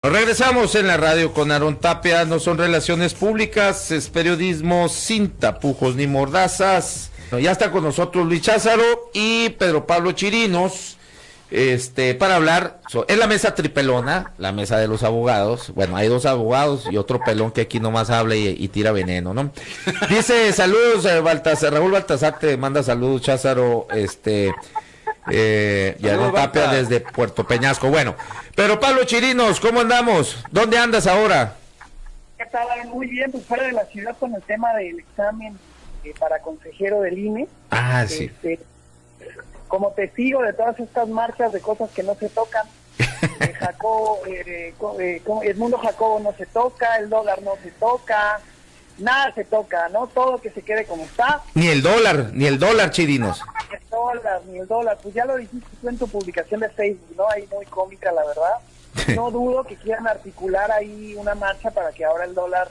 Regresamos en la radio con Aarón Tapia. No son relaciones públicas, es periodismo sin tapujos ni mordazas. Ya está con nosotros Luis Cházaro y Pedro Pablo Chirinos, para hablar. Es la mesa tripelona, la mesa de los abogados. Bueno, hay dos abogados y otro pelón que aquí nomás habla y tira veneno, ¿no? Dice, saludos, Raúl Baltasar te manda saludos, Cházaro, y Aarón Tapia desde Puerto Peñasco. Bueno, pero Pablo Chirinos, ¿cómo andamos? ¿Dónde andas ahora? ¿Qué tal? Muy bien, pues fuera de la ciudad con el tema del examen para consejero del INE. Ah, sí. Como testigo de todas estas marchas de cosas que no se tocan. Edmundo Jacobo no se toca, el dólar no se toca, nada se toca, ¿no? Todo que se quede como está. Ni el dólar, Chirinos. Ni el dólar, pues ya lo dijiste tú en tu publicación de Facebook, ¿no? Ahí muy cómica, la verdad. No dudo que quieran articular ahí una marcha para que ahora el dólar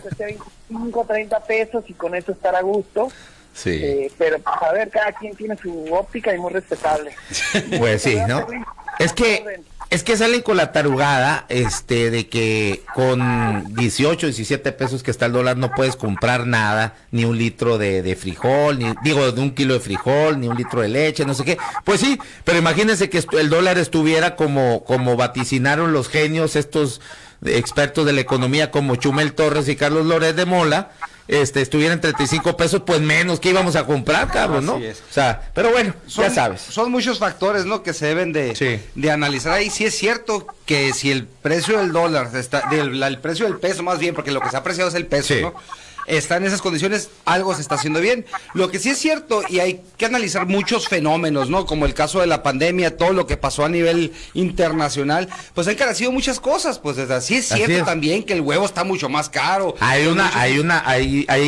cueste 25, 30 pesos y con eso estar a gusto. Sí. Pero pues, a ver, cada quien tiene su óptica y muy respetable. Pues sí, ¿no? Es que salen con la tarugada, de que con 18, 17 pesos que está el dólar no puedes comprar nada, ni un litro de frijol, de un kilo de frijol, ni un litro de leche, no sé qué. Pues sí, pero imagínense que el dólar estuviera como vaticinaron los genios, estos expertos de la economía como Chumel Torres y Carlos Loret de Mola, estuvieran 35 pesos, pues menos que íbamos a comprar, cabrón, ¿no? Así es. O sea, pero bueno, ya sabes. Son muchos factores, ¿no?, que se deben de analizar ahí. Sí es cierto que si el precio del dólar, el precio del peso más bien, porque lo que se ha apreciado es el peso, ¿no?, está en esas condiciones, algo se está haciendo bien. Lo que sí es cierto, y hay que analizar muchos fenómenos, ¿no?, como el caso de la pandemia, todo lo que pasó a nivel internacional, pues ha encarecido muchas cosas, pues sí es cierto también que el huevo está mucho más caro. Hay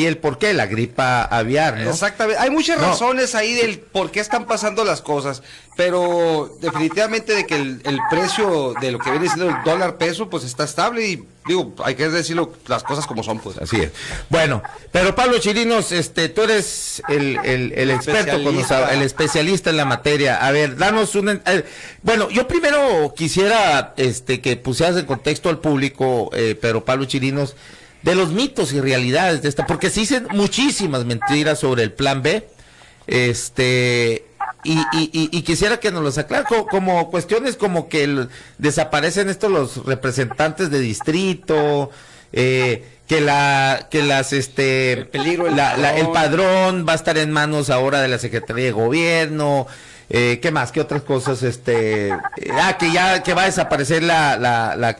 el porqué, la gripa aviar, ¿no? Exactamente, hay muchas razones ahí del por qué están pasando las cosas, pero definitivamente de que el precio de lo que viene siendo el dólar peso, pues está estable y hay que decirlo las cosas como son, pues. Así es. Bueno, pero Pablo Chirinos, tú eres el experto, el especialista en la materia. A ver, danos bueno, yo primero quisiera que pusieras en contexto al público, pero Pablo Chirinos, de los mitos y realidades de esta, porque se dicen muchísimas mentiras sobre el plan B, y quisiera que nos los aclare, como cuestiones como que desaparecen los representantes de distrito, el padrón va a estar en manos ahora de la Secretaría de Gobierno, ¿qué más? ¿Qué otras cosas? Que va a desaparecer la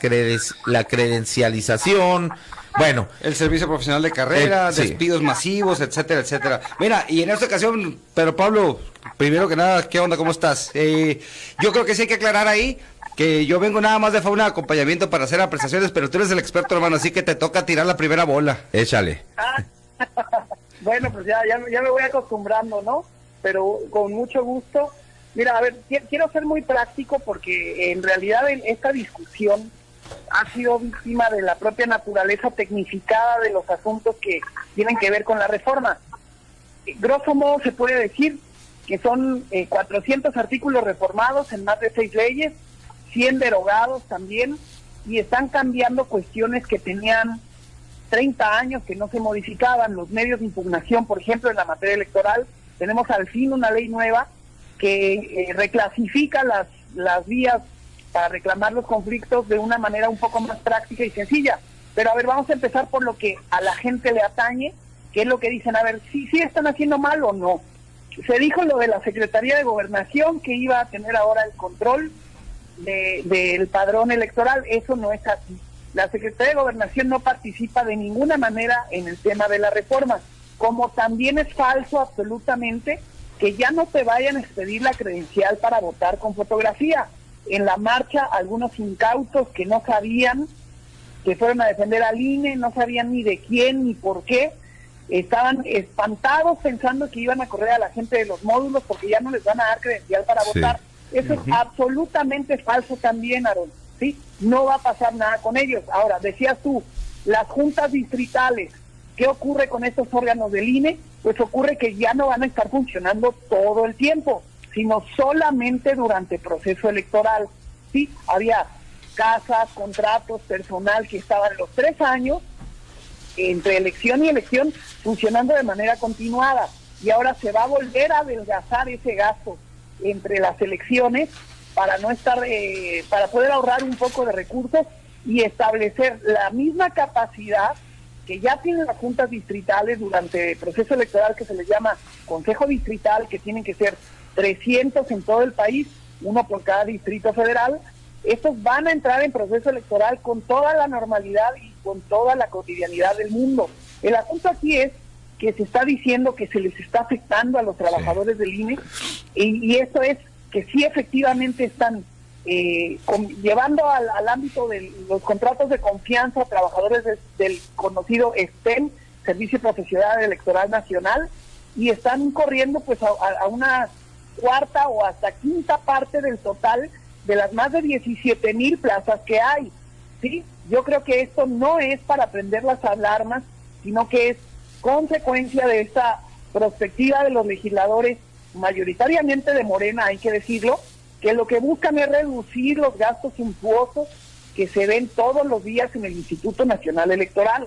credencialización. Bueno, el servicio profesional de carrera, despidos masivos, etcétera, etcétera. Mira, y en esta ocasión, pero Pablo, primero que nada, ¿qué onda? ¿Cómo estás? Yo creo que sí hay que aclarar ahí que yo vengo nada más de fauna de acompañamiento para hacer apreciaciones, pero tú eres el experto, hermano, así que te toca tirar la primera bola. Échale. Bueno, pues ya me voy acostumbrando, ¿no? Pero con mucho gusto. Mira, a ver, quiero ser muy práctico porque en realidad esta discusión ha sido víctima de la propia naturaleza tecnificada de los asuntos que tienen que ver con la reforma. Grosso modo se puede decir que son 400 artículos reformados en más de 6 leyes, 100 derogados también, y están cambiando cuestiones que tenían 30 años que no se modificaban. Los medios de impugnación, por ejemplo, en la materia electoral, tenemos al fin una ley nueva que reclasifica las vías para reclamar los conflictos de una manera un poco más práctica y sencilla. Pero a ver, vamos a empezar por lo que a la gente le atañe, que es lo que dicen, a ver, ¿sí están haciendo mal o no? Se dijo lo de la Secretaría de Gobernación, que iba a tener ahora el control del padrón electoral. Eso no es así. La Secretaría de Gobernación no participa de ninguna manera en el tema de la reforma, como también es falso absolutamente que ya no te vayan a expedir la credencial para votar con fotografía. En la marcha, algunos incautos que no sabían, que fueron a defender al INE, no sabían ni de quién ni por qué, estaban espantados pensando que iban a correr a la gente de los módulos porque ya no les van a dar credencial para votar. Eso es absolutamente falso también, Aarón, ¿sí? No va a pasar nada con ellos. Ahora, decías tú, las juntas distritales, ¿qué ocurre con estos órganos del INE? Pues ocurre que ya no van a estar funcionando todo el tiempo, sino solamente durante el proceso electoral. Sí, había casas, contratos, personal que estaban los 3 años entre elección y elección funcionando de manera continuada, y ahora se va a volver a adelgazar ese gasto entre las elecciones para no estar, para poder ahorrar un poco de recursos y establecer la misma capacidad que ya tienen las juntas distritales durante el proceso electoral, que se les llama Consejo Distrital, que tienen que ser 300 en todo el país, uno por cada distrito federal. Estos van a entrar en proceso electoral con toda la normalidad y con toda la cotidianidad del mundo. El asunto aquí es que se está diciendo que se les está afectando a los trabajadores del INE, y eso es que sí efectivamente están llevando al ámbito de los contratos de confianza a trabajadores del conocido SPEN, Servicio Profesional Electoral Nacional, y están corriendo pues a una cuarta o hasta quinta parte del total de las más de 17,000 plazas que hay. ¿Sí? Yo creo que esto no es para prender las alarmas, sino que es consecuencia de esta perspectiva de los legisladores, mayoritariamente de Morena, hay que decirlo, que lo que buscan es reducir los gastos suntuosos que se ven todos los días en el Instituto Nacional Electoral.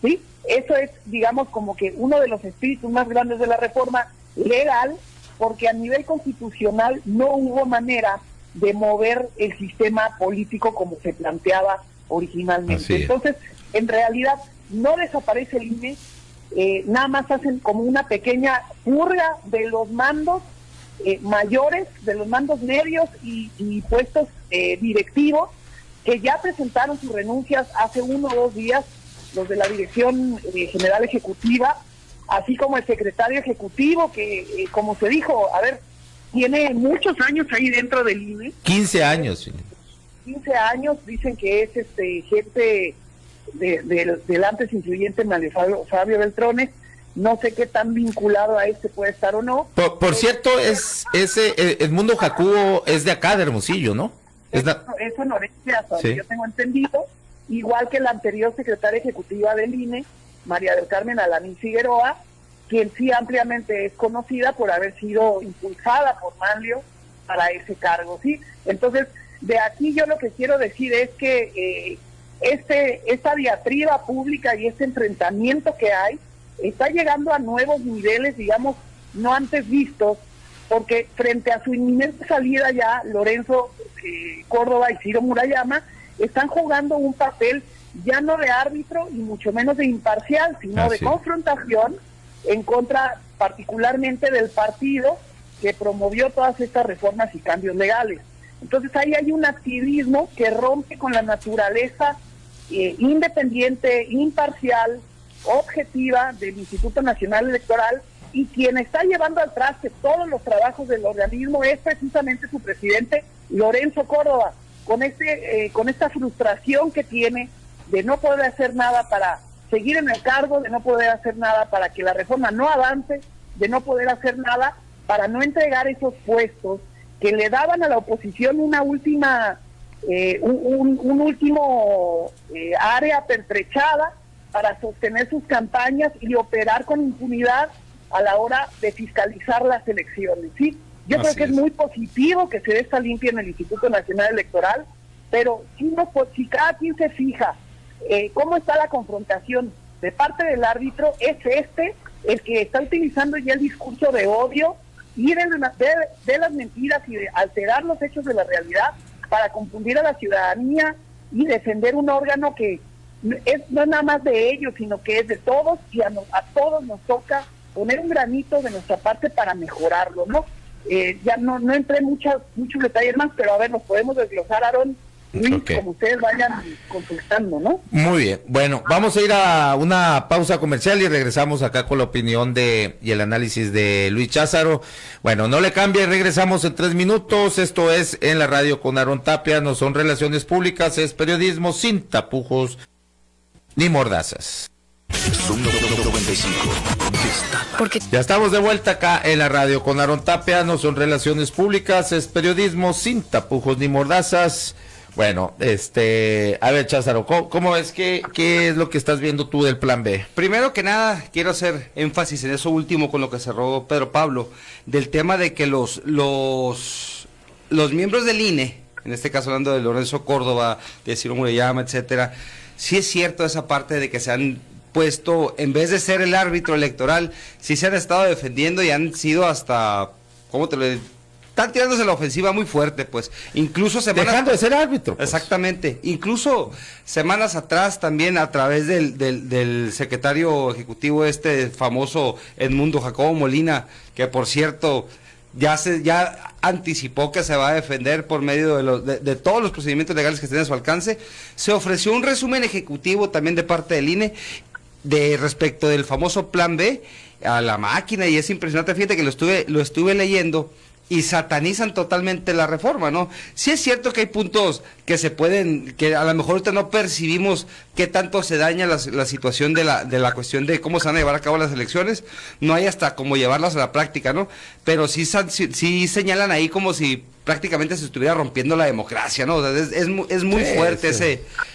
¿Sí? Eso es, digamos, como que uno de los espíritus más grandes de la reforma legal, porque a nivel constitucional no hubo manera de mover el sistema político como se planteaba originalmente. Entonces, en realidad, no desaparece el INE, nada más hacen como una pequeña purga de los mandos mayores, de los mandos medios y puestos directivos, que ya presentaron sus renuncias hace 1 o 2 días, los de la Dirección General Ejecutiva, así como el secretario ejecutivo, que como se dijo, a ver, tiene muchos años ahí dentro del INE. 15 años. 15 años, dicen que es jefe del antes influyente Mario Fabio Beltrones. No sé qué tan vinculado a puede estar o no. Por cierto, el Mundo Jacubo es de acá, de Hermosillo, ¿no? Es Sonorense, hasta donde yo tengo entendido, igual que la anterior secretaria ejecutiva del INE, María del Carmen Alamín Figueroa, quien sí ampliamente es conocida por haber sido impulsada por Manlio para ese cargo, ¿sí? Entonces, de aquí yo lo que quiero decir es que esta diatriba pública y este enfrentamiento que hay está llegando a nuevos niveles, digamos, no antes vistos, porque frente a su inminente salida ya, Lorenzo Córdoba y Ciro Murayama están jugando un papel ya no de árbitro y mucho menos de imparcial, sino de confrontación en contra particularmente del partido que promovió todas estas reformas y cambios legales. Entonces ahí hay un activismo que rompe con la naturaleza independiente, imparcial, objetiva del Instituto Nacional Electoral, y quien está llevando al traste todos los trabajos del organismo es precisamente su presidente, Lorenzo Córdoba, con esta frustración que tiene de no poder hacer nada para seguir en el cargo, de no poder hacer nada para que la reforma no avance, de no poder hacer nada para no entregar esos puestos que le daban a la oposición una última un último área pertrechada para sostener sus campañas y operar con impunidad a la hora de fiscalizar las elecciones. Sí, yo creo que es muy positivo que se dé esta limpia en el Instituto Nacional Electoral, pero si cada quien se fija cómo está la confrontación de parte del árbitro, es el que está utilizando ya el discurso de odio y de las mentiras y de alterar los hechos de la realidad para confundir a la ciudadanía y defender un órgano que no es nada más de ellos, sino que es de todos, y a todos nos toca poner un granito de nuestra parte para mejorarlo, ¿no? Ya no entré muchos detalles más, pero a ver, nos podemos desglosar, Aarón, Luis, como ustedes vayan consultando, ¿no? Muy bien, bueno, vamos a ir a una pausa comercial y regresamos acá con la opinión y el análisis de Luis Cházaro. Bueno, no le cambie, regresamos en 3 minutos. Esto es En la Radio con Aarón Tapia. No son relaciones públicas, es periodismo sin tapujos ni mordazas. Porque ya estamos de vuelta acá en la Radio con Aarón Tapia. No son relaciones públicas, es periodismo sin tapujos ni mordazas. Bueno, a ver, Cházaro, ¿cómo es qué es lo que estás viendo tú del plan B? Primero que nada, quiero hacer énfasis en eso último con lo que cerró Pedro Pablo, del tema de que los miembros del INE, en este caso hablando de Lorenzo Córdoba, de Ciro Murayama, etcétera, sí es cierto esa parte de que se han puesto, en vez de ser el árbitro electoral, sí se han estado defendiendo y han sido hasta, están tirándose la ofensiva muy fuerte, pues. Incluso dejando de ser árbitro. Pues. Exactamente. Incluso semanas atrás también a través del secretario ejecutivo famoso Edmundo Jacobo Molina, que por cierto ya anticipó que se va a defender por medio de todos los procedimientos legales que estén a su alcance. Se ofreció un resumen ejecutivo también de parte del INE respecto del famoso plan B a la máquina, y es impresionante, fíjate que lo estuve leyendo, y satanizan totalmente la reforma, ¿no? Sí es cierto que hay puntos que que a lo mejor ahorita no percibimos qué tanto se daña la situación de la cuestión de cómo se van a llevar a cabo las elecciones, no hay hasta cómo llevarlas a la práctica, ¿no? Pero sí señalan ahí como si prácticamente se estuviera rompiendo la democracia, ¿no? O sea, es muy fuerte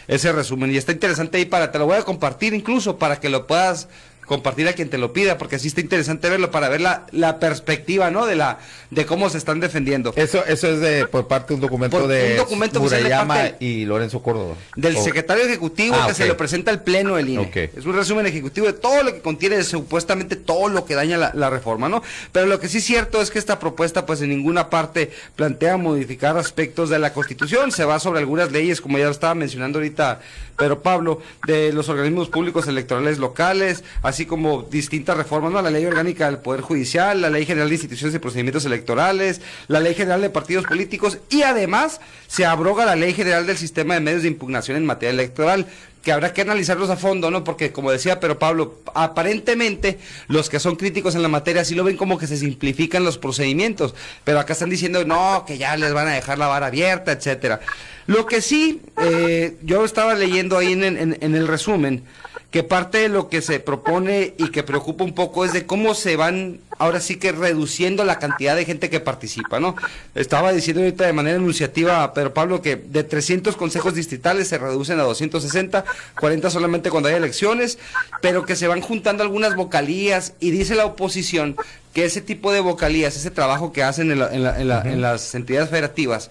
ese resumen, y está interesante ahí te lo voy a compartir incluso para que lo puedas compartir a quien te lo pida, porque así está interesante verlo para ver la perspectiva, ¿no? De cómo se están defendiendo. Eso es por parte de un documento de Murayama y Lorenzo Córdoba. Del secretario ejecutivo que se lo presenta al pleno del INE. Okay. Es un resumen ejecutivo de todo lo que contiene supuestamente todo lo que daña la reforma, ¿no? Pero lo que sí es cierto es que esta propuesta pues en ninguna parte plantea modificar aspectos de la Constitución, se va sobre algunas leyes, como ya lo estaba mencionando ahorita Pedro Pablo, de los organismos públicos electorales locales, así como distintas reformas, ¿no? La Ley Orgánica del Poder Judicial, la Ley General de Instituciones y Procedimientos Electorales, la Ley General de Partidos Políticos, y además se abroga la Ley General del Sistema de Medios de Impugnación en materia electoral, que habrá que analizarlos a fondo, ¿no? Porque como decía Pedro Pablo, aparentemente los que son críticos en la materia sí lo ven como que se simplifican los procedimientos, pero acá están diciendo, no, que ya les van a dejar la vara abierta, etcétera. Lo que sí, yo estaba leyendo ahí en el resumen, que parte de lo que se propone y que preocupa un poco es de cómo se van ahora sí que reduciendo la cantidad de gente que participa, ¿no? Estaba diciendo ahorita de manera enunciativa a Pedro Pablo que de 300 consejos distritales se reducen a 260, 40 solamente cuando hay elecciones, pero que se van juntando algunas vocalías, y dice la oposición que ese tipo de vocalías, ese trabajo que hacen en las entidades federativas,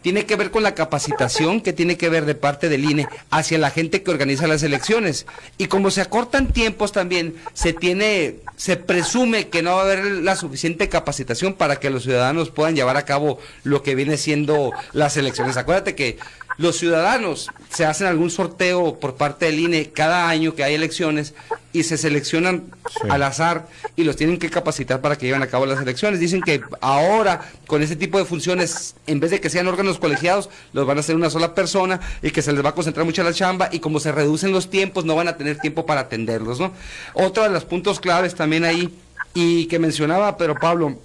tiene que ver con la capacitación que tiene que ver de parte del INE hacia la gente que organiza las elecciones. Y como se acortan tiempos también, se presume que no va a haber la suficiente capacitación para que los ciudadanos puedan llevar a cabo lo que viene siendo las elecciones. Acuérdate que los ciudadanos se hacen algún sorteo por parte del INE cada año que hay elecciones y se seleccionan al azar y los tienen que capacitar para que lleven a cabo las elecciones. Dicen que ahora con este tipo de funciones, en vez de que sean órganos colegiados, los van a hacer una sola persona y que se les va a concentrar mucho la chamba, y como se reducen los tiempos no van a tener tiempo para atenderlos, ¿no? Otro de los puntos claves también ahí, y que mencionaba Pedro Pablo,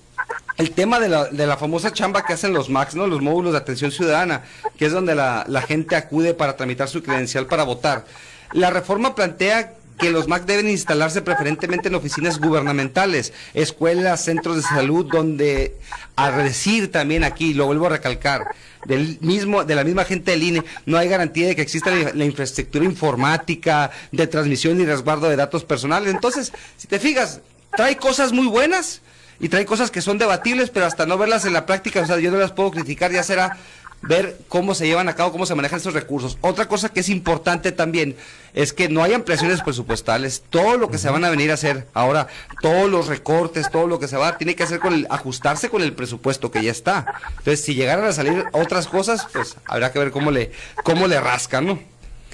el tema de la famosa chamba que hacen los MACs, ¿no? Los módulos de atención ciudadana, que es donde la gente acude para tramitar su credencial para votar. La reforma plantea que los MAC deben instalarse preferentemente en oficinas gubernamentales, escuelas, centros de salud, donde, a decir también aquí, lo vuelvo a recalcar, de la misma gente del INE, no hay garantía de que exista la infraestructura informática, de transmisión y resguardo de datos personales. Entonces, si te fijas, trae cosas muy buenas y trae cosas que son debatibles, pero hasta no verlas en la práctica, o sea, yo no las puedo criticar, ya será ver cómo se llevan a cabo, cómo se manejan estos recursos. Otra cosa que es importante también es que no hay ampliaciones presupuestales. Todo lo que se van a venir a hacer ahora, todos los recortes, todo lo que se va a dar, tiene que hacer ajustarse con el presupuesto que ya está. Entonces, si llegaran a salir otras cosas, pues habrá que ver cómo le rascan, ¿no?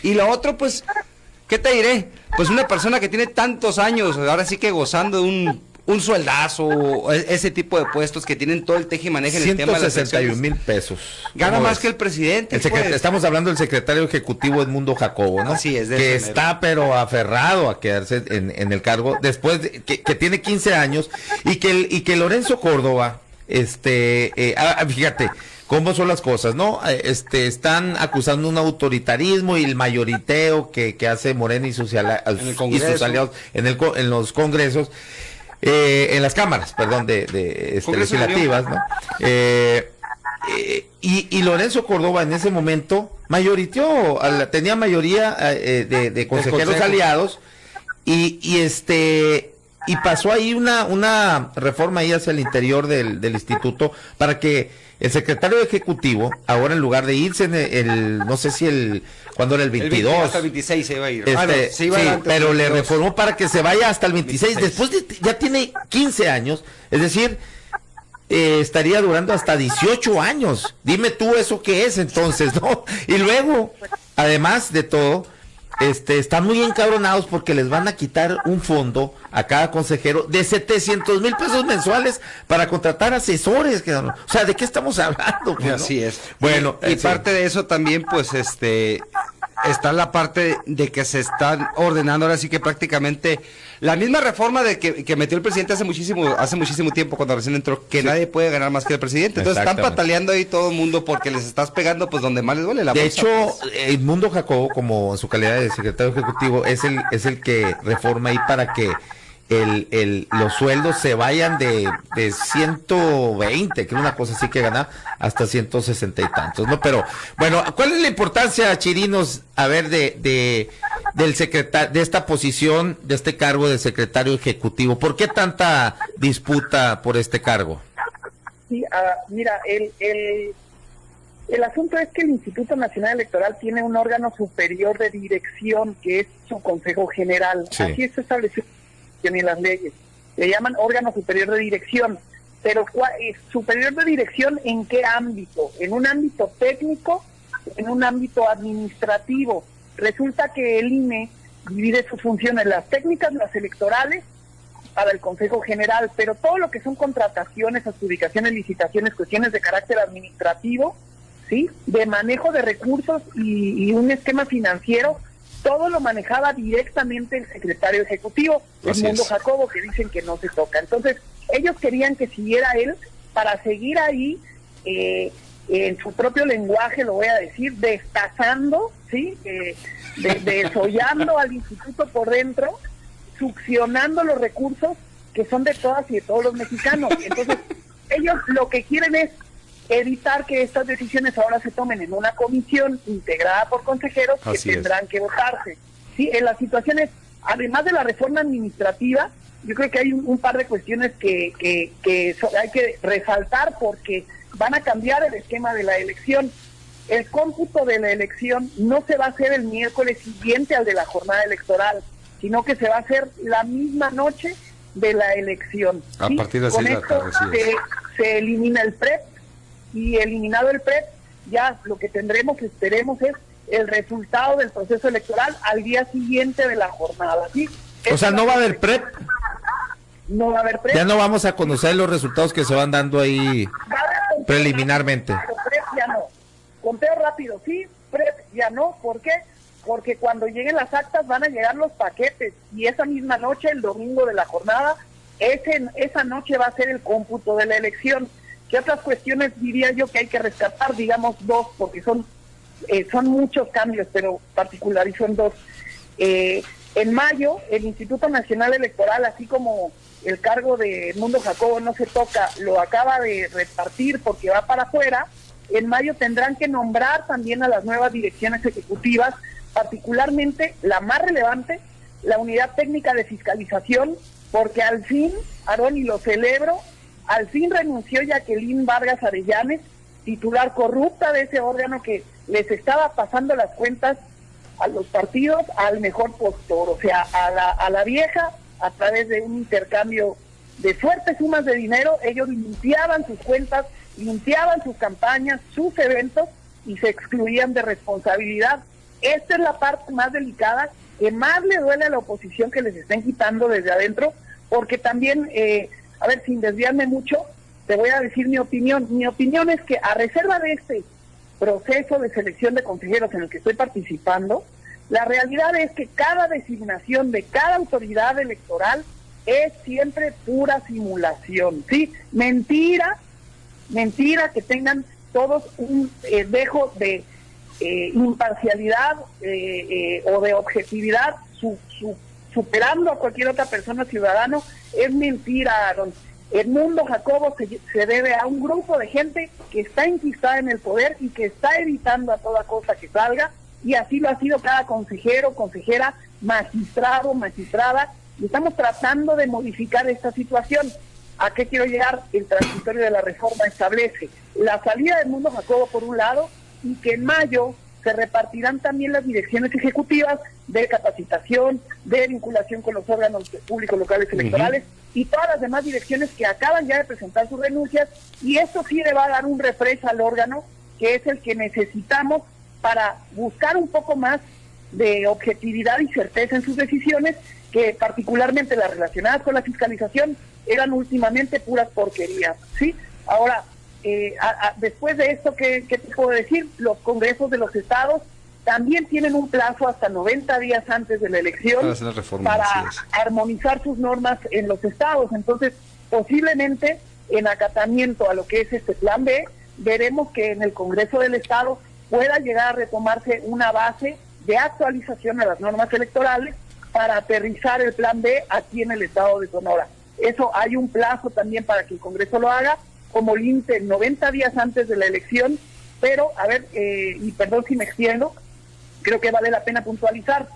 Y lo otro, pues, ¿qué te diré? Pues una persona que tiene tantos años, ahora sí que gozando de un sueldazo, ese tipo de puestos que tienen todo el teje y maneje en el tema de las 161,000 pesos. Gana más que el presidente. Estamos hablando del secretario ejecutivo Edmundo Jacobo, ¿no? Así es. Que está pero aferrado a quedarse en el cargo después de, que tiene 15 años y que Lorenzo Córdoba, fíjate cómo son las cosas, ¿no? Están acusando un autoritarismo y el mayoriteo que hace Morena y sus aliados en los congresos. En las cámaras, perdón, legislativas, ¿no? y Lorenzo Córdoba en ese momento mayoriteó, tenía mayoría de consejeros aliados, y pasó ahí una reforma ahí hacia el interior del instituto para que el secretario ejecutivo, ahora en lugar de irse no sé si cuando era el 22. Hasta el 26 se iba a ir. Pero le reformó para que se vaya hasta el 26. Después ya tiene 15 años, es decir, estaría durando hasta 18 años. Dime tú eso qué es entonces, ¿no? Y luego, además de todo, están muy encabronados porque les van a quitar un fondo a cada consejero de 700,000 pesos mensuales para contratar asesores. O sea, ¿de qué estamos hablando? Pues, ¿no? Así es. Bueno, y parte de eso también, pues, está la parte de que se están ordenando ahora sí que prácticamente la misma reforma de que metió el presidente hace muchísimo tiempo cuando recién entró, que nadie puede ganar más que el presidente. Entonces están pataleando ahí todo el mundo porque les estás pegando pues donde más les duele la bolsa. De hecho, Edmundo Jacobo, como en su calidad de secretario ejecutivo, es el que reforma ahí para que los sueldos se vayan de 120, que es una cosa así que gana, hasta 160 y tantos, ¿no? Pero, bueno, ¿cuál es la importancia, Chirinos, a ver, del secretario, de esta posición, de este cargo de secretario ejecutivo? ¿Por qué tanta disputa por este cargo? Sí, mira, el asunto es que el Instituto Nacional Electoral tiene un órgano superior de dirección, que es su Consejo General. Sí. Así está establecido en las leyes. Le llaman órgano superior de dirección. Pero superior de dirección, ¿en qué ámbito? ¿En un ámbito técnico? ¿En un ámbito administrativo? Resulta que el INE divide sus funciones, las técnicas, las electorales, para el Consejo General, pero todo lo que son contrataciones, adjudicaciones, licitaciones, cuestiones de carácter administrativo, ¿sí?, de manejo de recursos y un esquema financiero, todo lo manejaba directamente el secretario ejecutivo, Edmundo Jacobo, que dicen que no se toca. Entonces, ellos querían que siguiera él para seguir ahí, en su propio lenguaje, lo voy a decir, destazando, ¿sí?, desollando al instituto por dentro, succionando los recursos que son de todas y de todos los mexicanos. Entonces, ellos lo que quieren es evitar que estas decisiones ahora se tomen en una comisión integrada por consejeros que tendrán que votarse. Sí, en las situaciones, además de la reforma administrativa, yo creo que hay un par de cuestiones que hay que resaltar porque van a cambiar el esquema de la elección. El cómputo de la elección no se va a hacer el miércoles siguiente al de la jornada electoral, sino que se va a hacer la misma noche de la elección. A partir de con esto se elimina el PREP, y eliminado el PREP, ya lo que esperemos es el resultado del proceso electoral al día siguiente de la jornada, ¿sí? O sea, ¿no va a haber PREP? No va a haber PREP. Ya no vamos a conocer los resultados que se van dando ahí preliminarmente. PREP ya no. Conteo rápido, sí, PREP ya no. ¿Por qué? Porque cuando lleguen las actas van a llegar los paquetes y esa misma noche, el domingo de la jornada, esa noche va a ser el cómputo de la elección. ¿Qué otras cuestiones diría yo que hay que rescatar? Digamos dos, porque son muchos cambios, pero particularizo en dos. En mayo, el Instituto Nacional Electoral, así como el cargo de Edmundo Jacobo no se toca, lo acaba de repartir porque va para afuera. En mayo tendrán que nombrar también a las nuevas direcciones ejecutivas, particularmente la más relevante, la Unidad Técnica de Fiscalización, porque al fin, Aarón, y lo celebro, al fin renunció Jacqueline Vargas Arellanes, titular corrupta de ese órgano que les estaba pasando las cuentas a los partidos al mejor postor, o sea, a la vieja, a través de un intercambio de fuertes sumas de dinero, ellos limpiaban sus cuentas, limpiaban sus campañas, sus eventos y se excluían de responsabilidad. Esta es la parte más delicada que más le duele a la oposición que les estén quitando desde adentro, porque también... a ver, sin desviarme mucho, te voy a decir mi opinión. Mi opinión es que a reserva de este proceso de selección de consejeros en el que estoy participando, la realidad es que cada designación de cada autoridad electoral es siempre pura simulación, ¿sí? Mentira que tengan todos un dejo de imparcialidad o de objetividad superando a cualquier otra persona ciudadano. Es mentira, Aaron. Edmundo Jacobo se debe a un grupo de gente que está enquistada en el poder y que está evitando a toda costa que salga, y así lo ha sido cada consejero, consejera, magistrado, magistrada, y estamos tratando de modificar esta situación. ¿A qué quiero llegar? El transitorio de la reforma establece la salida de Edmundo Jacobo por un lado, y que en mayo se repartirán también las direcciones ejecutivas de capacitación, de vinculación con los órganos públicos locales electorales, y todas las demás direcciones que acaban ya de presentar sus renuncias, y esto sí le va a dar un refresh al órgano, que es el que necesitamos para buscar un poco más de objetividad y certeza en sus decisiones, que particularmente las relacionadas con la fiscalización eran últimamente puras porquerías, ¿sí? Ahora, después de esto, ¿qué te puedo decir? Los congresos de los estados también tienen un plazo hasta 90 días antes de la elección para armonizar sus normas en los estados. Entonces, posiblemente en acatamiento a lo que es este plan B, veremos que en el Congreso del Estado pueda llegar a retomarse una base de actualización a las normas electorales para aterrizar el plan B aquí en el estado de Sonora. Eso hay un plazo también para que el Congreso lo haga, como límite 90 días antes de la elección, pero, a ver, y perdón si me extiendo, creo que vale la pena puntualizar.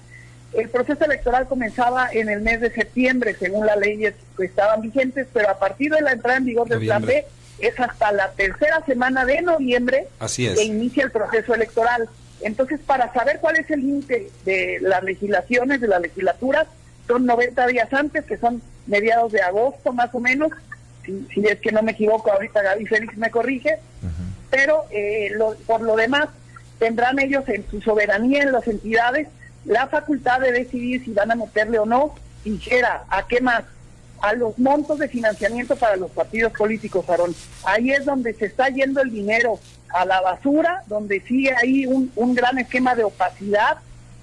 El proceso electoral comenzaba en el mes de septiembre, según las leyes que estaban vigentes, pero a partir de la entrada en vigor del plan B, es hasta la tercera semana de noviembre que inicia el proceso electoral. Entonces, para saber cuál es el límite de las legislaciones, de las legislaturas, son 90 días antes, que son mediados de agosto más o menos, si es que no me equivoco, ahorita Gaby Félix me corrige, pero por lo demás tendrán ellos en su soberanía en las entidades la facultad de decidir si van a meterle o no, dijera, ¿a qué más? A los montos de financiamiento para los partidos políticos, Aarón. Ahí es donde se está yendo el dinero a la basura, donde sigue ahí un gran esquema de opacidad,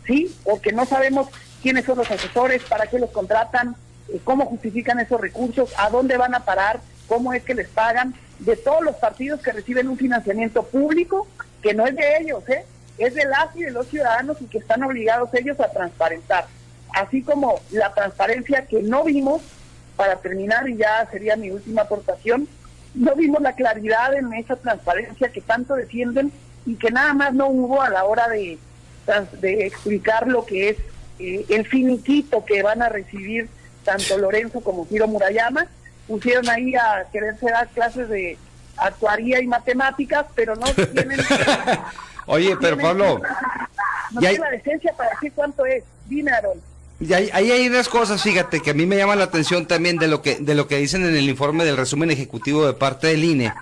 ¿sí? Porque no sabemos quiénes son los asesores, para qué los contratan, cómo justifican esos recursos, a dónde van a parar, cómo es que les pagan, de todos los partidos que reciben un financiamiento público, que no es de ellos, es de las y de los ciudadanos, y que están obligados ellos a transparentar. Así como la transparencia que no vimos, para terminar, y ya sería mi última aportación, no vimos la claridad en esa transparencia que tanto defienden, y que nada más no hubo a la hora de explicar lo que es el finiquito que van a recibir tanto Lorenzo como Ciro Murayama. Pusieron ahí a quererse dar clases de actuaría y matemáticas, pero no tienen... Oye, pero Pablo... No tienen la decencia para decir cuánto es. Dime, Aarón. Y ahí hay unas cosas, fíjate, que a mí me llama la atención también de lo que dicen en el informe del resumen ejecutivo de parte del INE,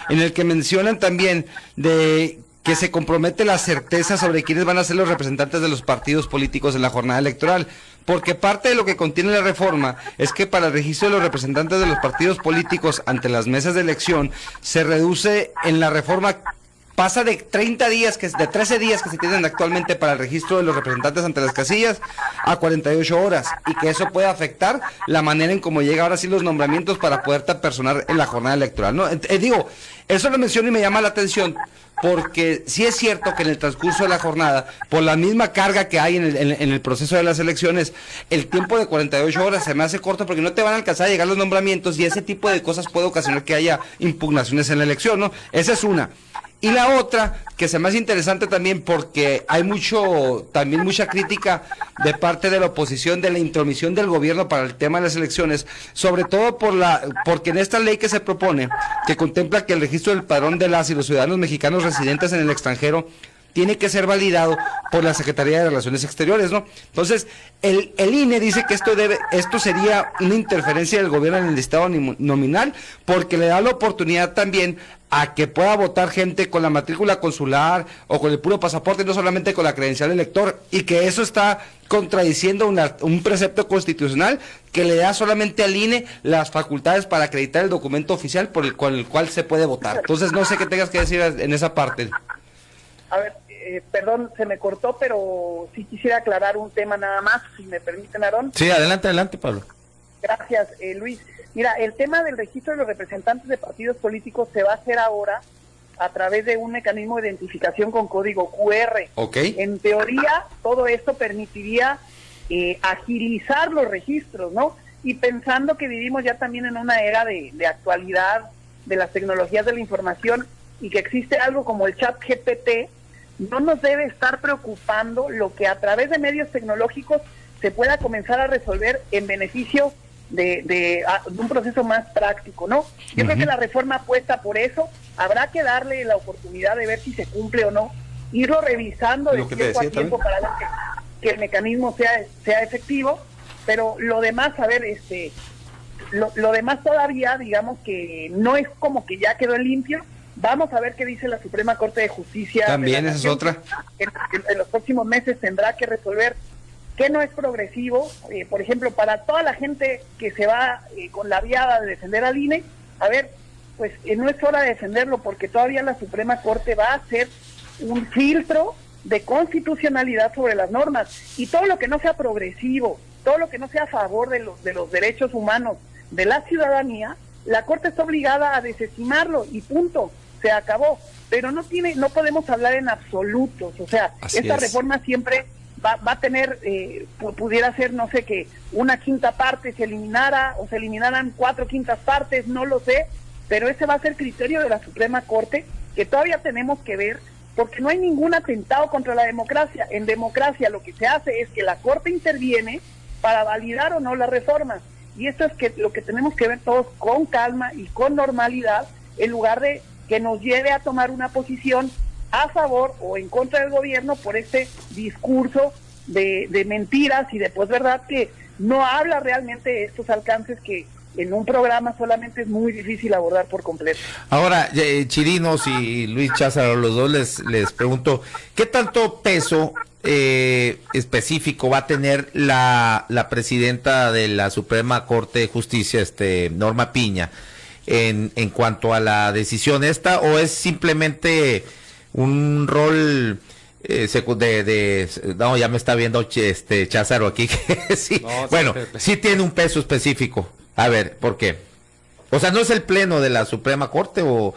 en el que mencionan también de que se compromete la certeza sobre quiénes van a ser los representantes de los partidos políticos en la jornada electoral, porque parte de lo que contiene la reforma es que para el registro de los representantes de los partidos políticos ante las mesas de elección se reduce en la reforma, pasa de 30 días, de 13 días que se tienen actualmente para el registro de los representantes ante las casillas a 48 horas, y que eso puede afectar la manera en cómo llega ahora sí los nombramientos para poderte apersonar en la jornada electoral, ¿no? Digo, eso lo menciono y me llama la atención, porque sí es cierto que en el transcurso de la jornada, por la misma carga que hay en el proceso de las elecciones, el tiempo de 48 horas se me hace corto, porque no te van a alcanzar a llegar los nombramientos, y ese tipo de cosas puede ocasionar que haya impugnaciones en la elección, ¿no? Esa es una. Y la otra, que se me hace interesante también, porque hay mucha crítica de parte de la oposición de la intromisión del gobierno para el tema de las elecciones, sobre todo porque en esta ley que se propone, que contempla que el registro del padrón de las y los ciudadanos mexicanos residentes en el extranjero tiene que ser validado por la Secretaría de Relaciones Exteriores, ¿no? Entonces, el INE dice que esto sería una interferencia del gobierno en el listado nominal, porque le da la oportunidad también a que pueda votar gente con la matrícula consular o con el puro pasaporte, no solamente con la credencial del elector, y que eso está contradiciendo un precepto constitucional que le da solamente al INE las facultades para acreditar el documento oficial con el cual se puede votar. Entonces, no sé qué tengas que decir en esa parte. A ver, perdón, se me cortó, pero sí quisiera aclarar un tema nada más, si me permiten, Aarón. Sí, adelante, Pablo. Gracias, Luis. Mira, el tema del registro de los representantes de partidos políticos se va a hacer ahora a través de un mecanismo de identificación con código QR. Okay. En teoría, todo esto permitiría agilizar los registros, ¿no? y pensando que vivimos ya también en una era de actualidad, de las tecnologías de la información, y que existe algo como el chat GPT, no nos debe estar preocupando lo que a través de medios tecnológicos se pueda comenzar a resolver en beneficio de un proceso más práctico, ¿no? Yo creo que la reforma apuesta por eso, habrá que darle la oportunidad de ver si se cumple o no, irlo revisando de tiempo a tiempo para ver que el mecanismo sea efectivo, pero lo demás, a ver, lo demás todavía, digamos que no es como que ya quedó en limpio. Vamos a ver qué dice la Suprema Corte de Justicia. También esa es otra. En los próximos meses tendrá que resolver qué no es progresivo. Por ejemplo, para toda la gente que se va con la viada de defender al INE, a ver, pues no es hora de defenderlo, porque todavía la Suprema Corte va a hacer un filtro de constitucionalidad sobre las normas, y todo lo que no sea progresivo, todo lo que no sea a favor de los derechos humanos de la ciudadanía, la Corte está obligada a desestimarlo y punto, se acabó. Pero no podemos hablar en absolutos, o sea, esta reforma siempre va a tener, pudiera ser, no sé, que una quinta parte se eliminara, o se eliminaran 4/5 partes, no lo sé, pero ese va a ser criterio de la Suprema Corte, que todavía tenemos que ver, porque no hay ningún atentado contra la democracia. En democracia lo que se hace es que la Corte interviene para validar o no las reformas, y esto es lo que tenemos que ver todos con calma y con normalidad, en lugar de que nos lleve a tomar una posición a favor o en contra del gobierno por este discurso de mentiras y de verdad que no habla realmente de estos alcances que en un programa solamente es muy difícil abordar por completo. Ahora, Chirinos y Luis Cházaro, los dos les pregunto, ¿qué tanto peso específico va a tener la presidenta de la Suprema Corte de Justicia, Norma Piña, en cuanto a la decisión esta, o es simplemente un rol no, ya me está viendo Cházaro aquí que sí, no, bueno, sí tiene un peso específico? A ver, ¿por qué? O sea, ¿no es el pleno de la Suprema Corte o...?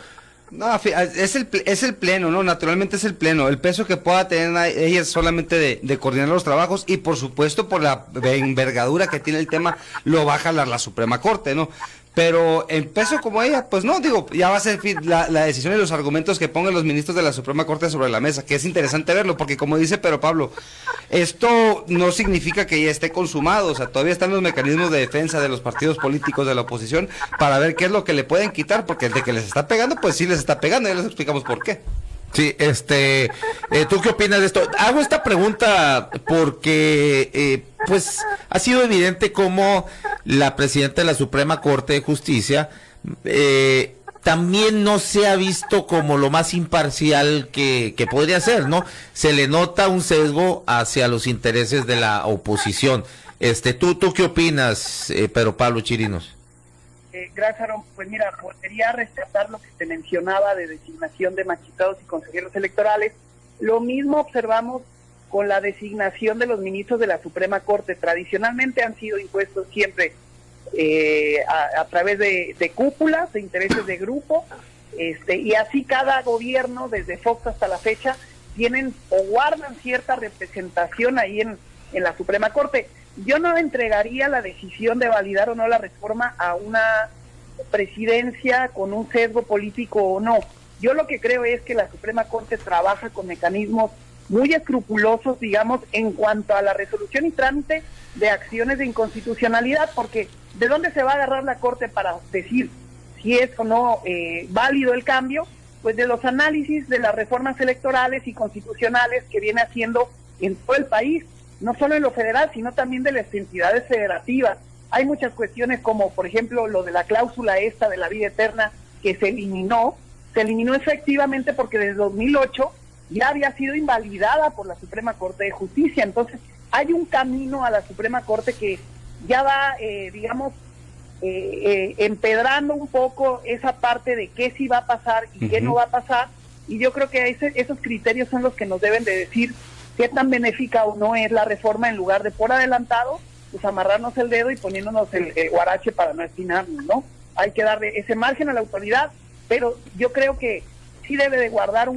No, es el pleno, ¿no? Naturalmente es el pleno. El peso que pueda tener ella es solamente de coordinar los trabajos, y por supuesto por la envergadura que tiene el tema lo va a jalar la Suprema Corte, ¿no? Pero en peso como ella, pues no, digo, ya va a ser la decisión y los argumentos que pongan los ministros de la Suprema Corte sobre la mesa, que es interesante verlo, porque como dice Pedro Pablo, esto no significa que ya esté consumado, o sea, todavía están los mecanismos de defensa de los partidos políticos de la oposición para ver qué es lo que le pueden quitar, porque de que les está pegando, pues sí les está pegando, ya les explicamos por qué. Sí, ¿tú qué opinas de esto? Hago esta pregunta porque, pues, ha sido evidente cómo la presidenta de la Suprema Corte de Justicia también no se ha visto como lo más imparcial que podría ser, ¿no? Se le nota un sesgo hacia los intereses de la oposición. ¿Tú qué opinas, Pedro Pablo Chirinos? Gracias, Aaron. Pues mira, podría rescatar lo que te mencionaba de designación de magistrados y consejeros electorales. Lo mismo observamos con la designación de los ministros de la Suprema Corte. Tradicionalmente han sido impuestos siempre a través de cúpulas, de intereses de grupo, y así cada gobierno, desde Fox hasta la fecha, tienen o guardan cierta representación ahí en la Suprema Corte. Yo no entregaría la decisión de validar o no la reforma a una presidencia con un sesgo político o no. Yo lo que creo es que la Suprema Corte trabaja con mecanismos muy escrupulosos, digamos, en cuanto a la resolución y trámite de acciones de inconstitucionalidad, porque ¿de dónde se va a agarrar la Corte para decir si es o no válido el cambio? Pues de los análisis de las reformas electorales y constitucionales que viene haciendo en todo el país, no solo en lo federal, sino también de las entidades federativas. Hay muchas cuestiones como, por ejemplo, lo de la cláusula esta de la vida eterna, que se eliminó efectivamente porque desde 2008 ya había sido invalidada por la Suprema Corte de Justicia. Entonces, hay un camino a la Suprema Corte que ya va, empedrando un poco esa parte de qué sí va a pasar y qué no va a pasar, y yo creo que esos criterios son los que nos deben de decir qué tan benéfica o no es la reforma, en lugar de por adelantado, pues amarrarnos el dedo y poniéndonos el guarache para no espinarnos, ¿no? Hay que darle ese margen a la autoridad, pero yo creo que sí debe de guardar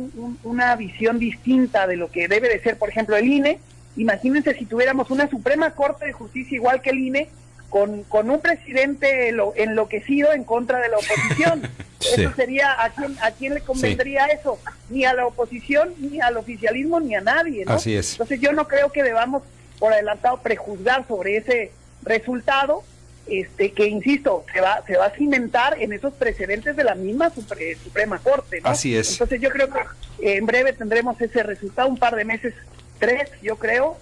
una visión distinta de lo que debe de ser, por ejemplo, el INE. Imagínense si tuviéramos una Suprema Corte de Justicia igual que el INE, con un presidente enloquecido en contra de la oposición. Sí. Eso sería, ¿a quién le convendría eso? Ni a la oposición, ni al oficialismo, ni a nadie, ¿no? Así es. Entonces yo no creo que debamos por adelantado prejuzgar sobre ese resultado, que insisto, se va a cimentar en esos precedentes de la misma Suprema Corte, ¿no? Así es. Entonces yo creo que en breve tendremos ese resultado, un par de meses, 3, yo creo,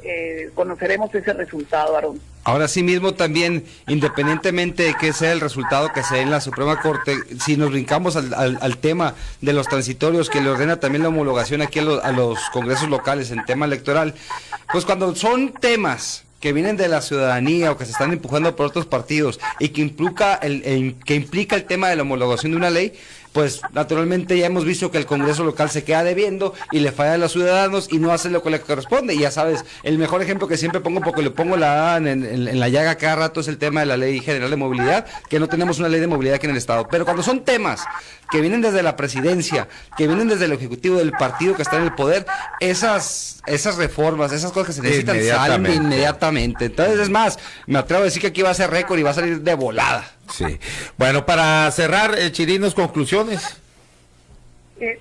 conoceremos ese resultado, Aarón. Ahora sí mismo también, independientemente de que sea el resultado que se dé en la Suprema Corte, si nos brincamos al tema de los transitorios que le ordena también la homologación aquí a los congresos locales en tema electoral, pues cuando son temas que vienen de la ciudadanía o que se están empujando por otros partidos y que implica el tema de la homologación de una ley, pues naturalmente ya hemos visto que el Congreso local se queda debiendo y le falla a los ciudadanos y no hace lo que le corresponde. Y ya sabes, el mejor ejemplo que siempre pongo, porque le pongo en la llaga cada rato, es el tema de la Ley General de Movilidad, que no tenemos una ley de movilidad aquí en el Estado. Pero cuando son temas que vienen desde la presidencia, que vienen desde el Ejecutivo del partido que está en el poder, esas reformas, esas cosas que se necesitan salen inmediatamente. Entonces, es más, me atrevo a decir que aquí va a ser récord y va a salir de volada. Sí. Bueno, para cerrar, Chirinos, conclusiones.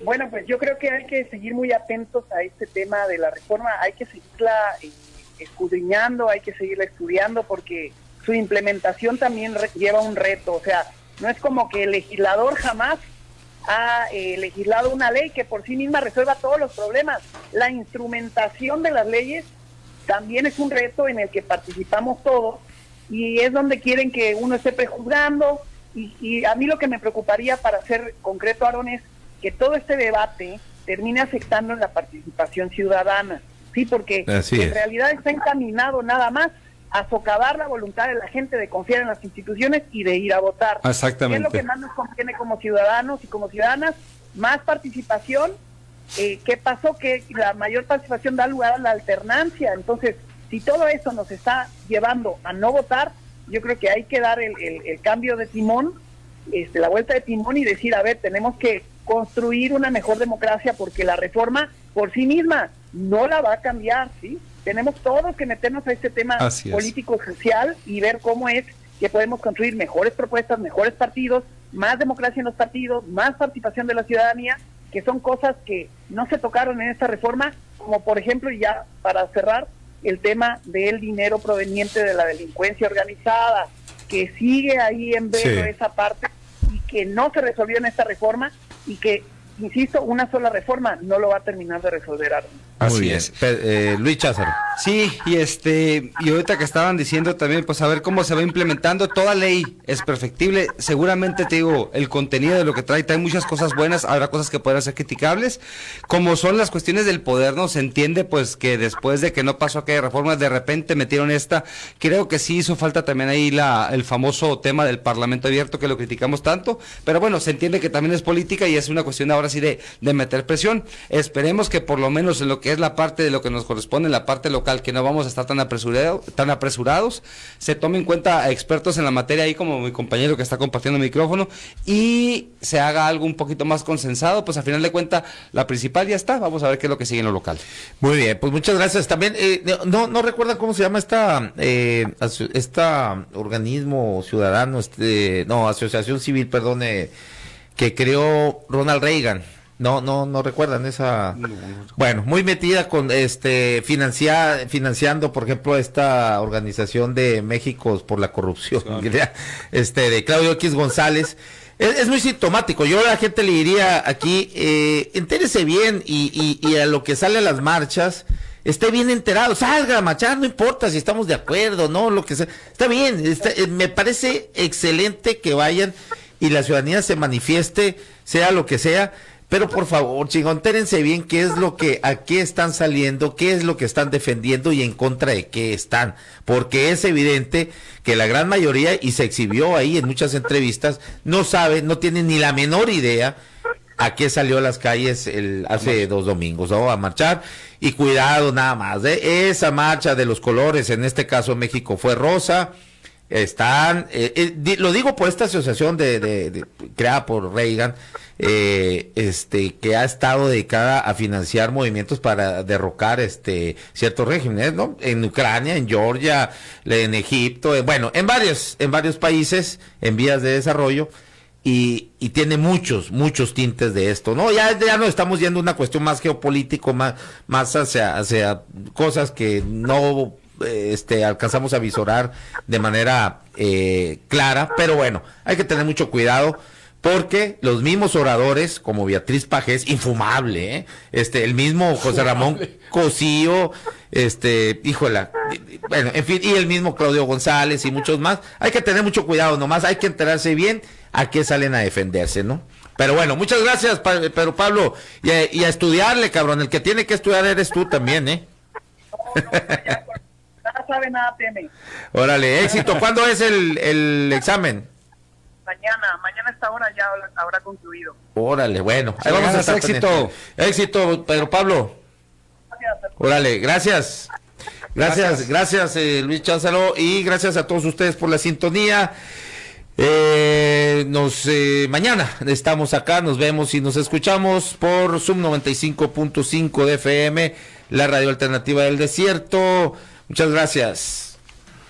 Bueno, pues yo creo que hay que seguir muy atentos a este tema de la reforma, hay que seguirla escudriñando, hay que seguirla estudiando, porque su implementación también lleva un reto. O sea, no es como que el legislador jamás ha legislado una ley que por sí misma resuelva todos los problemas. La instrumentación de las leyes también es un reto en el que participamos todos, y es donde quieren que uno esté prejuzgando, y a mí lo que me preocuparía, para ser concreto, Aarón, es que todo este debate termine afectando en la participación ciudadana, sí, porque en realidad está encaminado nada más a socavar la voluntad de la gente de confiar en las instituciones y de ir a votar. Exactamente. ¿Qué es lo que más nos conviene como ciudadanos y como ciudadanas? Más participación. ¿Qué pasó? Que la mayor participación da lugar a la alternancia. Entonces, si todo eso nos está llevando a no votar, yo creo que hay que dar el cambio de timón, la vuelta de timón, y decir, a ver, tenemos que construir una mejor democracia, porque la reforma por sí misma no la va a cambiar, ¿sí? Tenemos todos que meternos a este tema político-social y ver cómo es que podemos construir mejores propuestas, mejores partidos, más democracia en los partidos, más participación de la ciudadanía, que son cosas que no se tocaron en esta reforma, como por ejemplo, y ya para cerrar, el tema del dinero proveniente de la delincuencia organizada, que sigue ahí en velo esa parte, y que no se resolvió en esta reforma, y que, insisto, una sola reforma no lo va a terminar de resolver, Aarón. Así es. Luis Cházaro. Sí, y ahorita que estaban diciendo también, pues a ver cómo se va implementando. Toda ley es perfectible. Seguramente, te digo, el contenido de lo que trae muchas cosas buenas, habrá cosas que podrán ser criticables, como son las cuestiones del poder, ¿no? Se entiende pues que después de que no pasó aquella reforma, de repente metieron esta. Creo que sí hizo falta también ahí el famoso tema del Parlamento abierto, que lo criticamos tanto, pero bueno, se entiende que también es política y es una cuestión ahora sí de meter presión. Esperemos que por lo menos en lo que es la parte de lo que nos corresponde, en la parte local, que no vamos a estar tan apresurados, se tome en cuenta a expertos en la materia, ahí como mi compañero que está compartiendo el micrófono, y se haga algo un poquito más consensado. Pues al final de cuentas, la principal ya está. Vamos a ver qué es lo que sigue en lo local. Muy bien, pues muchas gracias. También, no recuerdan cómo se llama esta organismo ciudadano, asociación civil, perdón, que creó Ronald Reagan. No recuerdan esa. No. Bueno, muy metida con financiando, por ejemplo, esta organización de México por la corrupción, de Claudio X González. Es muy sintomático. Yo a la gente le diría aquí, entérese bien, y a lo que sale a las marchas, esté bien enterado, salga a marchar, no importa si estamos de acuerdo, no, lo que sea. Está bien, me parece excelente que vayan y la ciudadanía se manifieste, sea lo que sea. Pero por favor, chingón, entérense bien a qué están saliendo, qué es lo que están defendiendo y en contra de qué están. Porque es evidente que la gran mayoría, y se exhibió ahí en muchas entrevistas, no sabe, no tiene ni la menor idea a qué salió a las calles hace 2 domingos, ¿no? A marchar. Y cuidado nada más, esa marcha de los colores, en este caso México, fue rosa. Están, lo digo por esta asociación creada por Reagan, que ha estado dedicada a financiar movimientos para derrocar ciertos regímenes, ¿no? En Ucrania, en Georgia, en Egipto, bueno, en varios países en vías de desarrollo. Y tiene muchos tintes de esto, ¿no? Ya nos estamos yendo a una cuestión más geopolítico, más hacia cosas que no alcanzamos a visorar de manera clara, pero bueno, hay que tener mucho cuidado, porque los mismos oradores, como Beatriz Pajés, infumable, el mismo José Ramón Cosío, híjola, bueno, en fin, y el mismo Claudio González y muchos más, hay que tener mucho cuidado, nomás hay que enterarse bien a qué salen a defenderse, ¿no? Pero bueno, muchas gracias, Pedro Pablo, y a estudiarle, cabrón, el que tiene que estudiar eres tú también, ¿eh? Nada sabe, nada teme. Órale, éxito. ¿Cuándo es el examen? Mañana a esta hora ya habrá concluido. Órale, bueno, ahí vamos a estar éxito. Éxito, Pedro Pablo. Gracias. Órale, gracias, Luis Cházaro, y gracias a todos ustedes por la sintonía. Mañana estamos acá, nos vemos y nos escuchamos por Zoom 95.5 de FM, la radio alternativa del desierto. Muchas gracias.